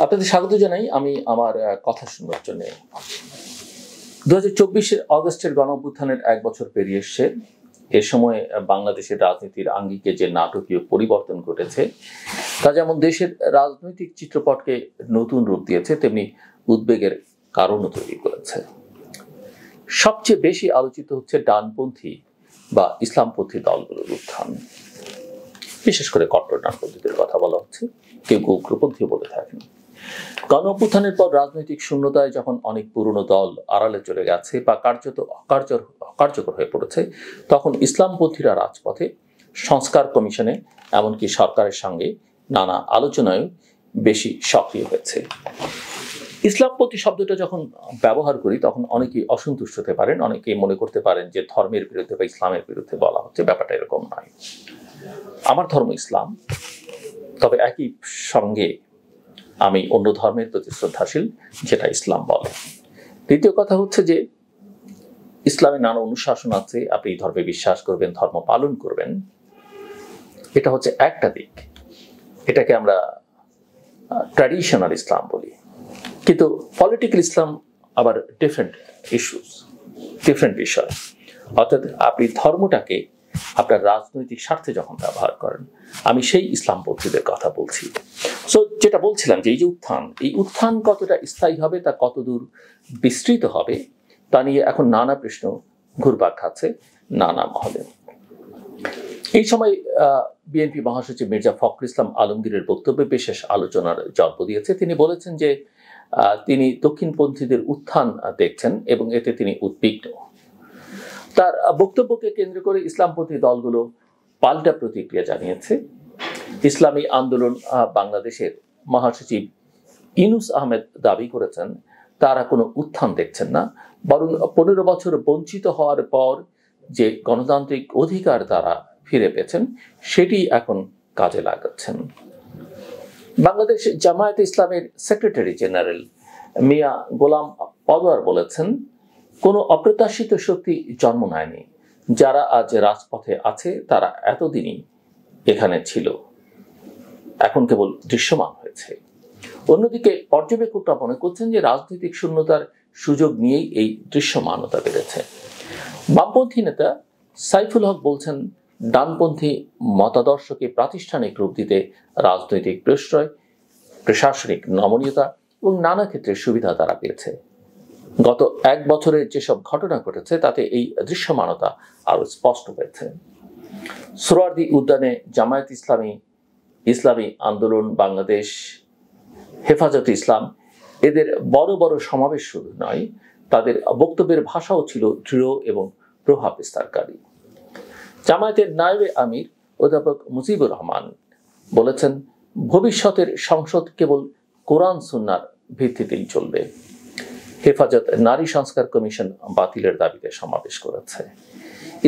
আপনাদের স্বাগত জানাই। আমি আমার কথা শুনবার জন্য 2024-এর অগস্টের গণঅভ্যুত্থানের 1 বছর পেরিয়ে এসছে। এ সময় বাংলাদেশের রাজনীতির আঙ্গিকে যে নাটকীয় পরিবর্তন ঘটেছে তা যেমন দেশের রাজনৈতিক চিত্রপটকে নতুন রূপ দিয়েছে, তেমনি উদ্বেগের কারণও তৈরি করেছে। সবচেয়ে বেশি আলোচিত হচ্ছে ডানপন্থী বা ইসলামপন্থী দলগুলোর উত্থান। বিশেষ করে কট্টর ডানপন্থীদের কথা বলা হচ্ছে, কেউ কেউ উগ্রপন্থীও বলে থাকেন। গণঅভ্যুত্থানের পর রাজনৈতিক শূন্যতায় যখন অনেক পুরনো দল আড়ালে চলে গেছে বা কার্যত অকার্যকর হয়ে পড়েছে, তখন ইসলামপন্থীরা রাজপথে, সংস্কার কমিশনে, এমনকি সরকারের সঙ্গে নানা আলোচনায় বেশি সক্রিয় হয়েছে। ইসলামপন্থী শব্দটা যখন ব্যবহার করি তখন অনেকেই অসন্তুষ্ট হতে পারেন, অনেকেই মনে করতে পারেন যে ধর্মের বিরুদ্ধে বা ইসলামের বিরুদ্ধে বলা হচ্ছে। ব্যাপারটা এরকম নয়। আমার ধর্ম ইসলাম, তবে একই সঙ্গে আমি অন্য ধর্মের প্রতি শ্রদ্ধাশীল, যেটা ইসলাম বলে। দ্বিতীয় কথা হচ্ছে যে ইসলামে নানা অনুশাসন আছে, আপনি এই ধর্মে বিশ্বাস করবেন, ধর্ম পালন করবেন, এটা হচ্ছে একটা দিক। এটাকে আমরা ট্র্যাডিশনাল ইসলাম বলি। কিন্তু পলিটিক্যাল ইসলাম আবার ডিফারেন্ট বিষয়। অর্থাৎ আপনি ধর্মটাকে আপনার রাজনৈতিক স্বার্থে যখন ব্যবহার করেন, আমি সেই ইসলামপন্থীদের কথা বলছি। সো যেটা বলছিলাম যে এই উত্থান কতটা স্থায়ী হবে, তা কতদূর বিস্তৃত হবে, তা নিয়ে এখন নানা প্রশ্ন ঘুরপাক খাচ্ছে নানা মহলে। এই সময় বিএনপি মহাসচিব মির্জা ফখরুল ইসলাম আলমগীরের বক্তব্যে বিশেষ আলোচনার জন্ম দিয়েছে। তিনি বলেছেন যে তিনি দক্ষিণপন্থীদের উত্থান দেখছেন এবং এতে তিনি উদ্বিগ্ন। তার বক্তব্যকে কেন্দ্র করে ইসলামপন্থী দলগুলো পাল্টা প্রতিক্রিয়া জানিয়েছে। ইসলামী আন্দোলন বাংলাদেশের মহাসচিব ইউনুস আহমেদ দাবি করেছেন তারা কোনো উত্থান দেখছেন না, বরং 15 বছর বঞ্চিত হওয়ার পর যে গণতান্ত্রিক অধিকার তারা ফিরে পেয়েছেন সেটি এখন কাজে লাগাচ্ছেন। বাংলাদেশ জামায়াতে ইসলামের সেক্রেটারি জেনারেল মিয়া গোলাম পরোয়ার বলেছেন, কোনো অপ্রত্যাশিত শক্তি জন্ম নেয়নি। যারা আজ রাজপথে আছে তারা এতদিনই এখানে ছিল, এখন কেবল দৃশ্যমান হয়েছে। অন্যদিকে পর্যবেক্ষকরা মনে করছেন যে রাজনৈতিক শূন্যতার সুযোগ নিয়েই এই দৃশ্যমানতা বেড়েছে। বামপন্থী নেতা সাইফুল হক বলছেন, ডানপন্থী মতাদর্শকে প্রাতিষ্ঠানিক রূপ দিতে রাজনৈতিক প্রশ্রয়, প্রশাসনিক নমনীয়তা এবং নানা ক্ষেত্রে সুবিধা তারা পেয়েছে। গত 1 বছরে যেসব ঘটনা ঘটেছে তাতে এই দৃশ্যমানতা আরো স্পষ্ট হয়েছে। সোহরাওয়ার্দী উদ্যানে জামায়াত ইসলামী আন্দোলন বাংলাদেশ, হেফাজতে ইসলাম এদের বড় বড় সমাবেশ শুধু নয়, তাদের বক্তব্যের ভাষাও ছিল দৃঢ় এবং প্রভাব বিস্তারকারী। জামায়াতের নায়েবে আমির অধ্যাপক মুজিবুর রহমান বলেছেন, ভবিষ্যতের সংসদ কেবল কোরআন সুন্নাহর ভিত্তিতেই চলবে। হেফাজত নারী সংস্কার কমিশন বাতিলের দাবিতে সমাবেশ করেছে।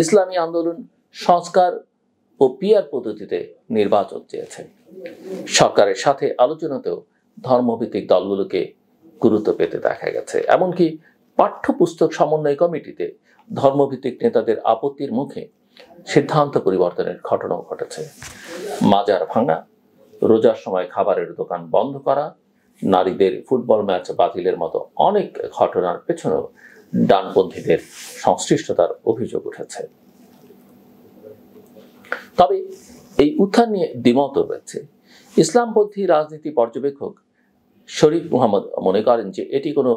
ইসলামী আন্দোলন সংস্কার ও পিআর পদ্ধতিতে নির্বাচন চেয়েছে। সরকারের সাথে আলোচনাতেও ধর্মভিত্তিক দলগুলোকে গুরুত্ব পেতে দেখা গেছে। এমনকি পাঠ্যপুস্তক সমন্বয় কমিটিতে ধর্মভিত্তিক নেতাদের আপত্তির মুখে সিদ্ধান্ত পরিবর্তনের ঘটনাও ঘটেছে। মাজার ভাঙা, রোজার সময় খাবারের দোকান বন্ধ করা, নারীদের ফুটবল ম্যাচ বাতিলের মতো অনেক ঘটনার পেছনেও ডানপন্থীদের সংশ্লিষ্টতার অভিযোগ উঠেছে। তবে এই উত্থান নিয়ে দ্বিমত রয়েছে। ইসলামপন্থী রাজনীতি পর্যবেক্ষক শরীফ মুহাম্মদ মনে করেন যে এটি কোনো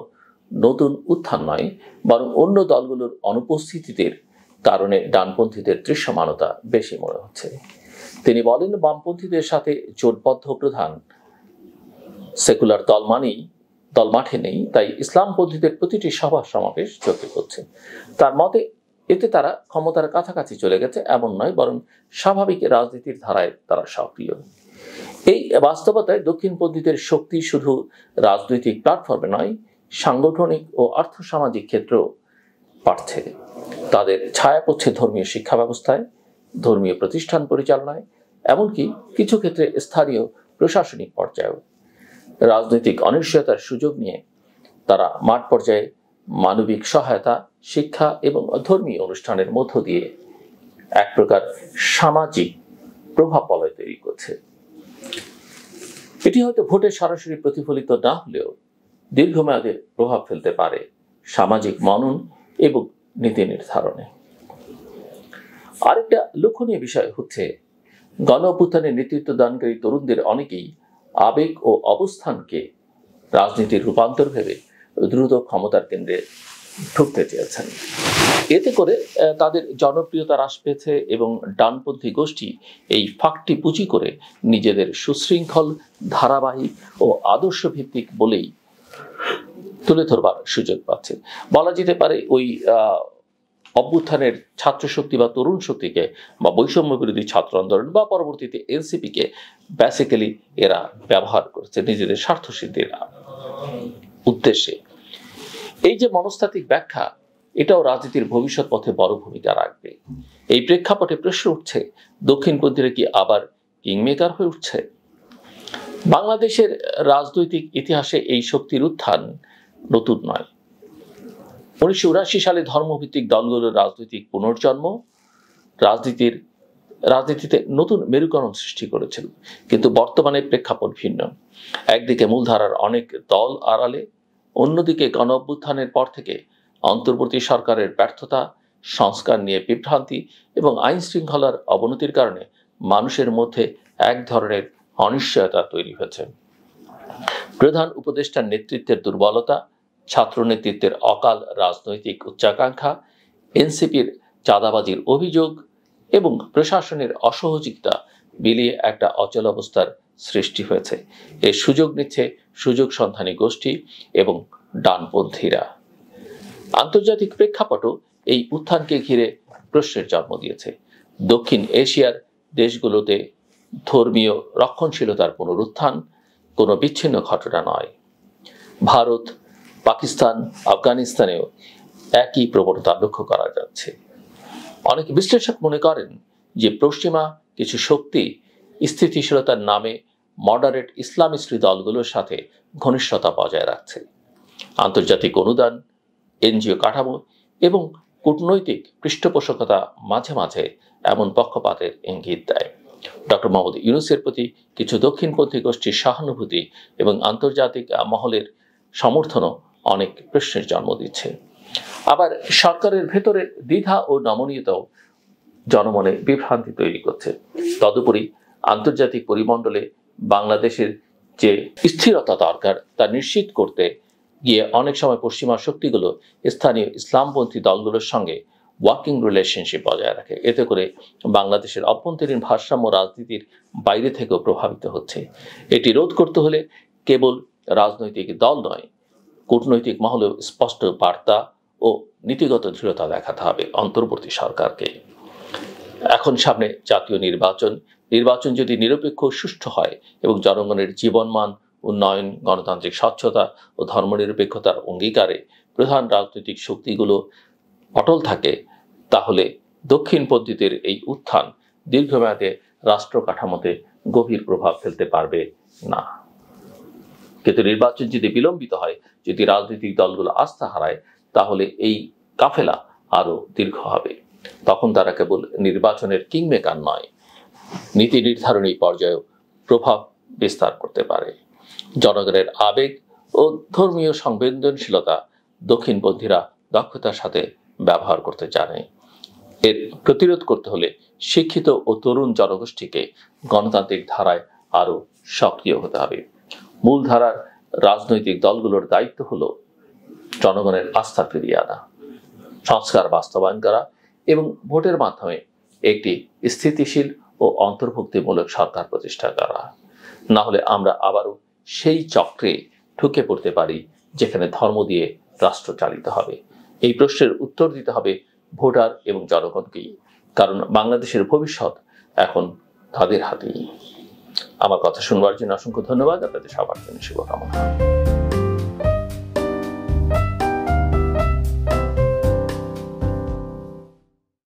নতুন উত্থান নয়, বরং অন্য দলগুলোর অনুপস্থিতির কারণে ডানপন্থীদের দৃশ্যমানতা বেশি মনে হচ্ছে। তিনি বলেন, বামপন্থীদের সাথে জোটবদ্ধ প্রধান সেকুলার দল মাঠে নেই, তাই ইসলামপন্থীদের প্রতিটি সভা সমাবেশ চোখে পড়ছে। তার মতে এতে তারা ক্ষমতার কাছাকাছি চলে গেছে এমন নয়, বরং স্বাভাবিক রাজনীতির ধারায় তারা সক্রিয়। এই বাস্তবতায় দক্ষিণপন্থীদের শক্তি শুধু রাজনৈতিক প্ল্যাটফর্মে নয়, সাংগঠনিক ও আর্থসামাজিক ক্ষেত্রেও বাড়ছে। তাদের ছায়া পড়ছে ধর্মীয় শিক্ষা ব্যবস্থায়, ধর্মীয় প্রতিষ্ঠান পরিচালনায়, এমনকি কিছু ক্ষেত্রে স্থানীয় প্রশাসনিক পর্যায়েও। রাজনৈতিক অনিশ্চয়তার সুযোগ নিয়ে তারা মাঠ পর্যায়ে মানবিক সহায়তা, শিক্ষা এবং ধর্মীয় অনুষ্ঠানের মধ্য দিয়ে এক প্রকার সামাজিক প্রভাব বলয় তৈরি করছে। এটি হয়তো ভোটে সরাসরি প্রতিফলিত না হলেও দীর্ঘমেয়াদে প্রভাব ফেলতে পারে সামাজিক মনন এবং নীতি নির্ধারণে। আরেকটা লক্ষণীয় বিষয় হচ্ছে, গণ অভ্যুত্থানে নেতৃত্ব দানকারী তরুণদের অনেকেই আবেগ ও অবস্থানকে রাজনীতির রূপান্তর ভেবে দ্রুত ক্ষমতার কেন্দ্রে ঢুকতে চেয়েছেন। এতে করে তাদের জনপ্রিয়তা হ্রাস পেয়েছে এবং ডানপন্থী গোষ্ঠী এই ফাঁকটি পুঁজি করে নিজেদের সুশৃঙ্খল, ধারাবাহিক ও আদর্শ ভিত্তিক বলেই তুলে ধরবার সুযোগ পাচ্ছে। বলা যেতে পারে ওই অভ্যুত্থানের ছাত্র শক্তি বা তরুণ শক্তিকে বা বৈষম্য বিরোধী ছাত্র আন্দোলন বা পরবর্তীতে এনসিপিকে বেসিক্যালি এরা ব্যবহার করেছে নিজেদের স্বার্থ সিদ্ধির উদ্দেশ্যে। এই যে মনস্তাত্ত্বিক ব্যাখ্যা, এটাও রাজনীতির ভবিষ্যৎ পথে বড় ভূমিকা রাখবে। এই প্রেক্ষাপটে প্রশ্ন উঠছে, দক্ষিণপন্থীরা কি আবার কিংমেকার হয়ে উঠছে? বাংলাদেশের রাজনৈতিক ইতিহাসে এই শক্তির উত্থান নতুন নয়। 1979 সালে ধর্মভিত্তিক দলগুলোর রাজনৈতিক পুনর্জন্ম রাজনীতিতে নতুন মেরুকরণ সৃষ্টি করেছিল, কিন্তু বর্তমানে প্রেক্ষাপট ভিন্ন। একদিকে মূলধারার অনেক দল আড়ালে, অন্যদিকে গণ অভ্যুত্থানের পর থেকে অন্তর্বর্তী সরকারের ব্যর্থতা, সংস্কার নিয়ে বিভ্রান্তি এবং আইন শৃঙ্খলার অবনতির কারণে মানুষের মধ্যে এক ধরনের অনিশ্চয়তা তৈরি হয়েছে। প্রধান উপদেষ্টার নেতৃত্বের দুর্বলতা, ছাত্র নেতৃত্বের অকাল রাজনৈতিক উচ্চাকাঙ্ক্ষা, এনসিপির চাঁদাবাজির অভিযোগ এবং প্রশাসনের অসহযোগিতা মিলিয়ে একটা অচল অবস্থার সৃষ্টি হয়েছে। এর সুযোগ নিচ্ছে সুযোগ সন্ধানী গোষ্ঠী এবং ডানপন্থীরা। আন্তর্জাতিক প্রেক্ষাপটও এই উত্থানকে ঘিরে প্রশ্নের জন্ম দিয়েছে। দক্ষিণ এশিয়ার দেশগুলোতে ধর্মীয় রক্ষণশীলতার পুনরুত্থান কোনো বিচ্ছিন্ন ঘটনা নয়। ভারত, পাকিস্তান, আফগানিস্তানেও একই প্রবণতা লক্ষ্য করা যাচ্ছে। অনেক বিশ্লেষক মনে করেন যে পশ্চিমা কিছু শক্তি স্থিতিশীলতার নামে মডারেট ইসলামিস্ট দলগুলোর সাথে ঘনিষ্ঠতা বজায় রাখছে। আন্তর্জাতিক অনুদান, এনজিও কাঠামো এবং কূটনৈতিক পৃষ্ঠপোষকতা মাঝে মাঝে এমন পক্ষপাতের ইঙ্গিত দেয়। ডক্টর মোহাম্মদ ইউনূসের প্রতি কিছু দক্ষিণপন্থী গোষ্ঠীর সহানুভূতি এবং আন্তর্জাতিক মহলের সমর্থনও অনেক প্রশ্নের জন্ম দিচ্ছে। আবার সরকারের ভেতরের দ্বিধা ও নমনীয়তাও জনমনে বিভ্রান্তি তৈরি করছে। তদুপরি আন্তর্জাতিক পরিমণ্ডলে বাংলাদেশের যে স্থিরতা দরকার তা নিশ্চিত করতে গিয়ে অনেক সময় পশ্চিমা শক্তিগুলো স্থানীয় ইসলামপন্থী দলগুলোর সঙ্গে ওয়ার্কিং রিলেশনশিপ বজায় রাখে। এতে করে বাংলাদেশের অভ্যন্তরীণ ভারসাম্য রাজনীতির বাইরে থেকেও প্রভাবিত হচ্ছে। এটি রোধ করতে হলে কেবল রাজনৈতিক দল নয়, কূটনৈতিক মহলেও স্পষ্ট বার্তা ও নীতিগত দৃঢ়তা দেখাতে হবে অন্তর্বর্তী সরকারকে। এখন সামনে জাতীয় নির্বাচন যদি নিরপেক্ষ সুষ্ঠু হয় এবং জনগণের জীবনমান, উন্নয়ন, গণতান্ত্রিক স্বচ্ছতা ও ধর্মনিরপেক্ষতার অঙ্গীকারে প্রধান রাজনৈতিক শক্তিগুলো অটল থাকে, তাহলে দক্ষিণপন্থীদের এই উত্থান দীর্ঘমেয়াদে রাষ্ট্র কাঠামোতে গভীর প্রভাব ফেলতে পারবে না। কিন্তু নির্বাচন যদি বিলম্বিত হয়, যদি রাজনৈতিক দলগুলো আস্থা হারায়, তাহলে এই কাফেলা আরো দীর্ঘ হবে। তখন তারা কেবল নির্বাচনের কিংমেকার নয়, নীতি নির্ধারণী পর্যায়েও প্রভাব বিস্তার করতে পারে। জনগণের আবেগ ও ধর্মীয় সংবেদনশীলতা দক্ষিণপন্থীরা দক্ষতার সাথে ব্যবহার করতে জানে। এর প্রতিরোধ করতে হলে শিক্ষিত ও তরুণ জনগোষ্ঠীকে গণতান্ত্রিক ধারায় আরো সক্রিয় হতে হবে। মূলধারার রাজনৈতিক দলগুলোর দায়িত্ব হলো জনগণের আস্থা ফিরিয়ে আনা, সংস্কার বাস্তবায়ন করা এবং ভোটের মাধ্যমে একটি স্থিতিশীল ও অন্তর্ভুক্তিমূলক সরকার প্রতিষ্ঠা করা। না হলে আমরা আবারও সেই চক্রে ঢুকে পড়তে পারি যেখানে ধর্ম দিয়ে রাষ্ট্র চালিত হবে। এই প্রশ্নের উত্তর দিতে হবে ভোটার এবং জনগণকেই, কারণ বাংলাদেশের ভবিষ্যৎ এখন তাদের হাতেই। আমার কথা শুনবার জন্য অসংখ্য ধন্যবাদ। আপনাদের সবার জন্য শুভকামনা।